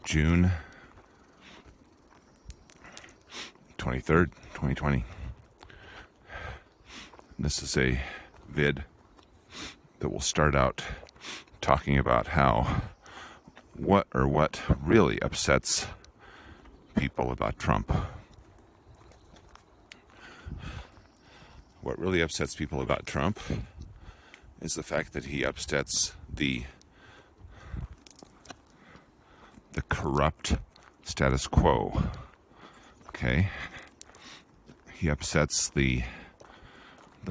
June 23rd, 2020. This is a vid that will start out talking about what really upsets people about Trump. What really upsets people about Trump is the fact that he upsets the corrupt status quo. Okay? He upsets the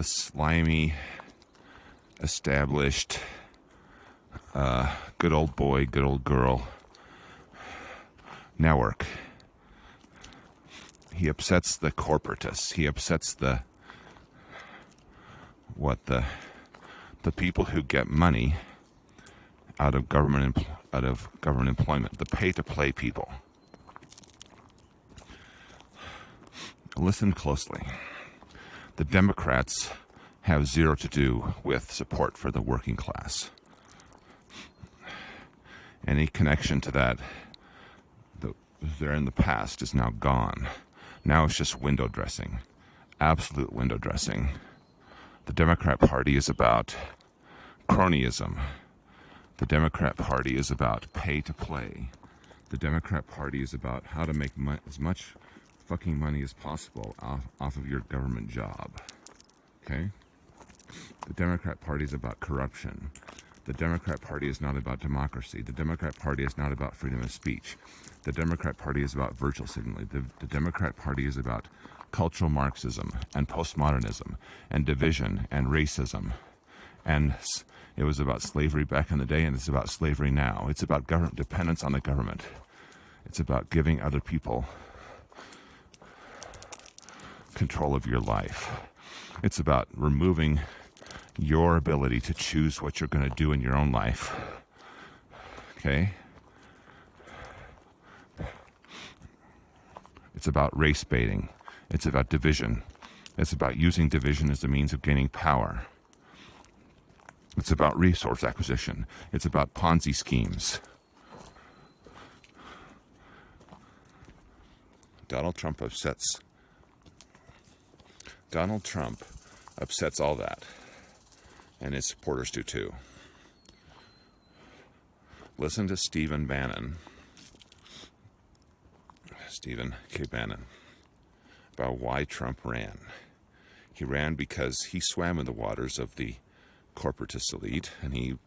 slimy, established, good old boy, good old girl network. He upsets the corporatists. He upsets the people who get money out of government employment, the pay-to-play people. Listen closely. The Democrats have zero to do with support for the working class. Any connection to that there in the past is now gone. Now it's just window dressing, absolute window dressing. The Democrat Party is about cronyism. The Democrat Party is about pay to play. The Democrat Party is about how to make as much fucking money as possible off of your government job. Okay? The Democrat Party is about corruption. The Democrat Party is not about democracy. The Democrat Party is not about freedom of speech. The Democrat Party is about virtual signaling. The Democrat Party is about cultural Marxism and postmodernism and division and racism. And it was about slavery back in the day, and it's about slavery now. It's about government dependence on the government. It's about giving other people control of your life. It's about removing your ability to choose what you're going to do in your own life. Okay? It's about race baiting. It's about division. It's about using division as a means of gaining power. It's about resource acquisition. It's about Ponzi schemes. Donald Trump upsets all that. And his supporters do too. Listen to Stephen K. Bannon, about why Trump ran. He ran because he swam in the waters of the corporatist elite, and he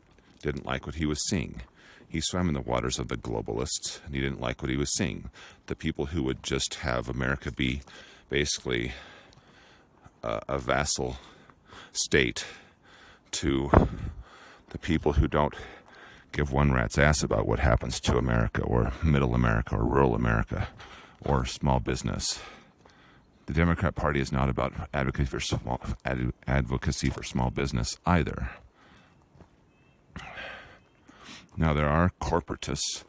didn't like what he was seeing. He swam in the waters of the globalists, and he didn't like what he was seeing. The people who would just have America be basically a vassal state to the people who don't give one rat's ass about what happens to America or middle America or rural America or small business. The Democrat Party is not about advocacy for small business either. Now, there are corporatists,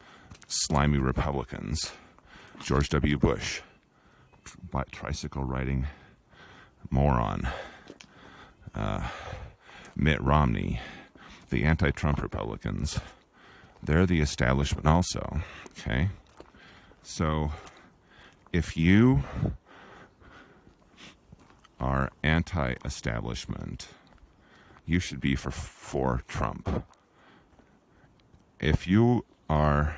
slimy Republicans, George W. Bush, tricycle riding moron, Mitt Romney, the anti-Trump Republicans. They're the establishment also, okay? So, if you are anti-establishment, you should be for Trump. If you are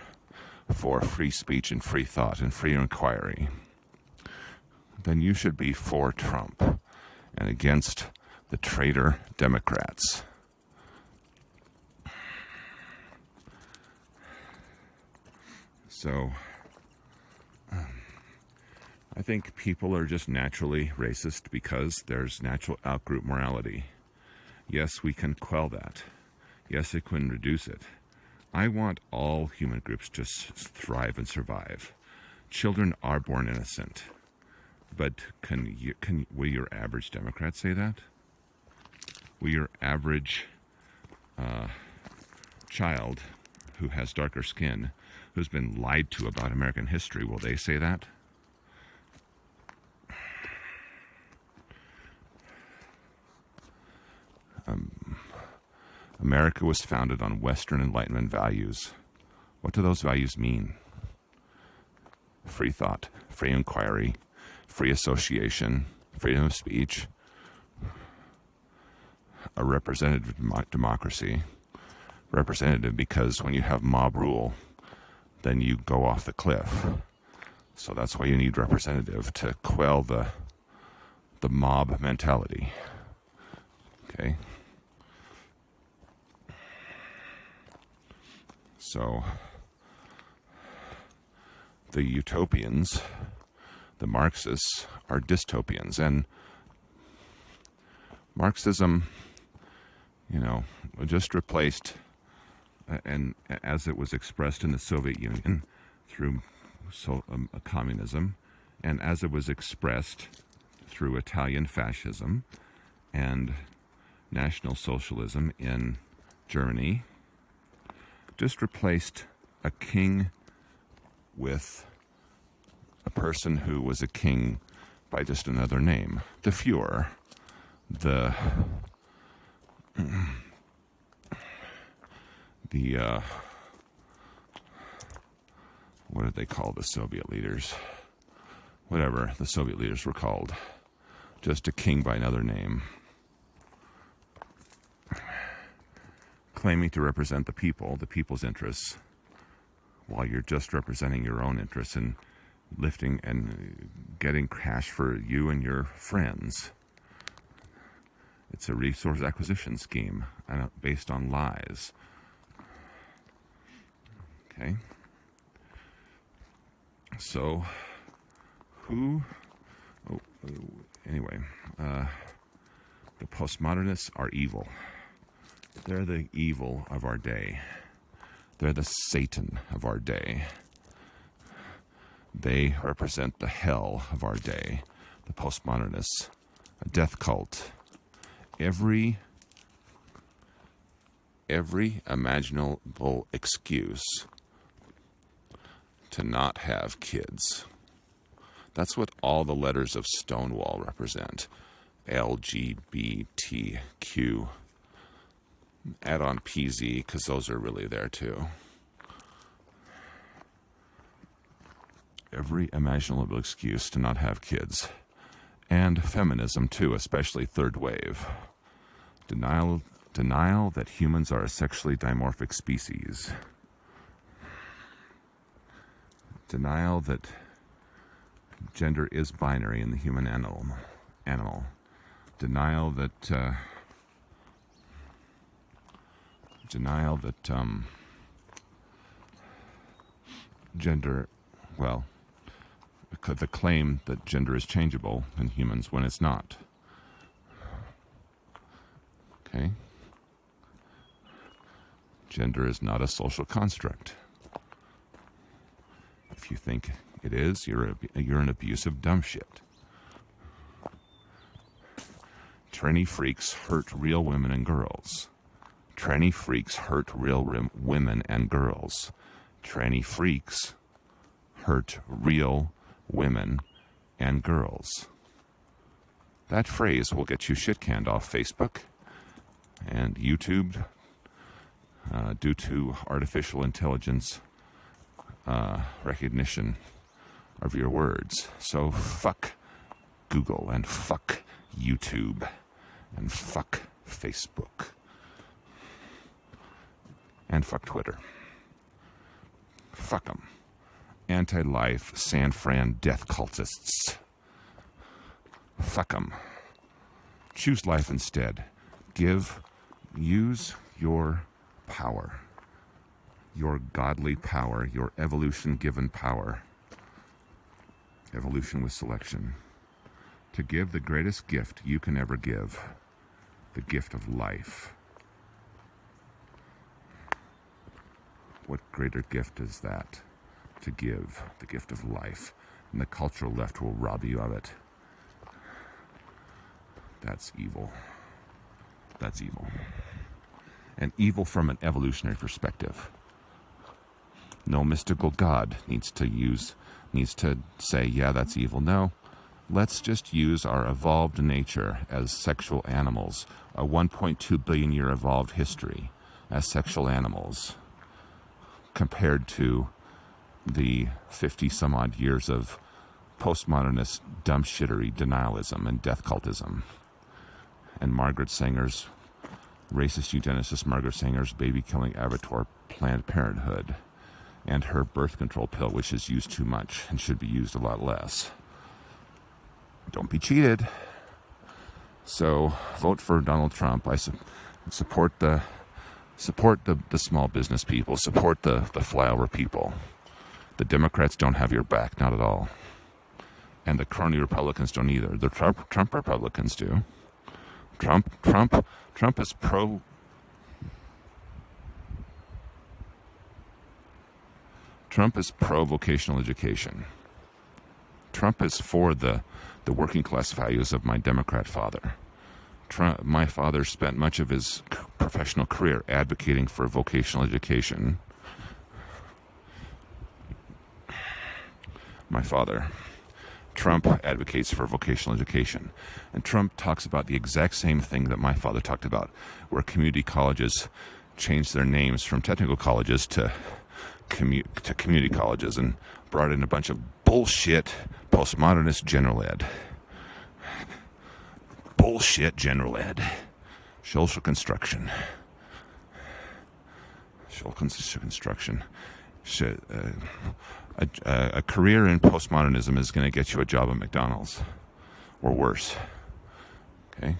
for free speech and free thought and free inquiry, then you should be for Trump and against the traitor Democrats. So, I think people are just naturally racist because there's natural outgroup morality. Yes, we can quell that. Yes, it can reduce it. I want all human groups to thrive and survive. Children are born innocent. But will your average Democrat say that? Will your average child who has darker skin, who's been lied to about American history, will they say that? America was founded on Western Enlightenment values. What do those values mean? free thought, free inquiry, free association, freedom of speech, a representative democracy. Representative because when you have mob rule, then you go off the cliff. So that's why you need representative, to quell the mob mentality. Okay? So the utopians, the Marxists, are dystopians. And Marxism, just replaced, and as it was expressed in the Soviet Union through communism, and as it was expressed through Italian fascism and National Socialism in Germany, just replaced a king with a person who was a king by just another name. The Führer, what did they call the Soviet leaders? Whatever the Soviet leaders were called. Just a king by another name. Claiming to represent the people, the people's interests, while you're just representing your own interests and lifting and getting cash for you and your friends. It's a resource acquisition scheme based on lies. Okay? So, anyway, the postmodernists are evil. They're the evil of our day. They're the Satan of our day. They represent the hell of our day. The postmodernists, a death cult. Every imaginable excuse to not have kids. That's what all the letters of Stonewall represent. LGBTQ. Add on PZ, because those are really there too. Every imaginable excuse to not have kids. And feminism too, especially third wave. Denial that humans are a sexually dimorphic species. Denial that gender is binary in the human animal. Denial that gender, the claim that gender is changeable in humans when it's not. Okay? Gender is not a social construct. If you think it is, you're an abusive dumb shit. Tranny freaks hurt real women and girls. Tranny freaks hurt real women and girls. Tranny freaks hurt real women and girls. That phrase will get you shit canned off Facebook and YouTube due to artificial intelligence recognition of your words. So fuck Google and fuck YouTube and fuck Facebook and fuck Twitter. Fuck them. Anti-life San Fran death cultists. Fuck them. Choose life instead. Use your power. Your godly power, your evolution-given power. Evolution with selection. To give the greatest gift you can ever give. The gift of life. What greater gift is that? To give the gift of life. And the cultural left will rob you of it. That's evil. That's evil. And evil from an evolutionary perspective. No mystical God needs to say, yeah, that's evil. No, let's just use our evolved nature as sexual animals, a 1.2 billion year evolved history as sexual animals, compared to the 50 some odd years of postmodernist dumb shittery, denialism, and death cultism. And Margaret Sanger's racist eugenicist Margaret Sanger's baby-killing avatar Planned Parenthood, and her birth control pill, which is used too much and should be used a lot less. Don't be cheated. So vote for Donald Trump. I support the small business people, support the flyover people. The Democrats don't have your back, not at all. And the crony Republicans don't either. The Trump Republicans do. Trump is pro. Trump is pro vocational education. Trump is for the working class values of my Democrat father. My father spent much of his professional career advocating for vocational education. My father. Trump advocates for vocational education. And Trump talks about the exact same thing that my father talked about, where community colleges changed their names from technical colleges to community colleges and brought in a bunch of bullshit postmodernist general ed. Bullshit general ed. Social construction. A career in postmodernism is going to get you a job at McDonald's, or worse. Okay?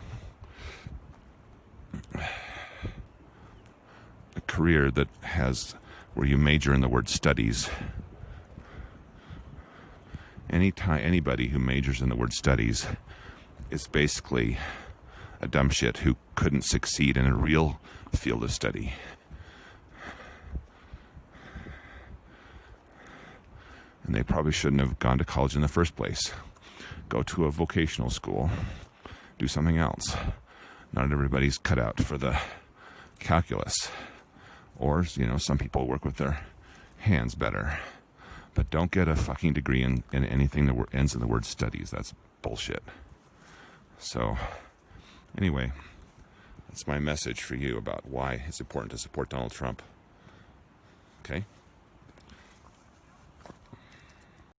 A career that has, where you major in the word studies. Anybody who majors in the word studies is basically a dumb shit who couldn't succeed in a real field of study. And they probably shouldn't have gone to college in the first place. Go to a vocational school. Do something else. Not everybody's cut out for the calculus. Or, some people work with their hands better. But don't get a fucking degree in anything that ends in the word studies. That's bullshit. So, anyway, that's my message for you about why it's important to support Donald Trump. Okay?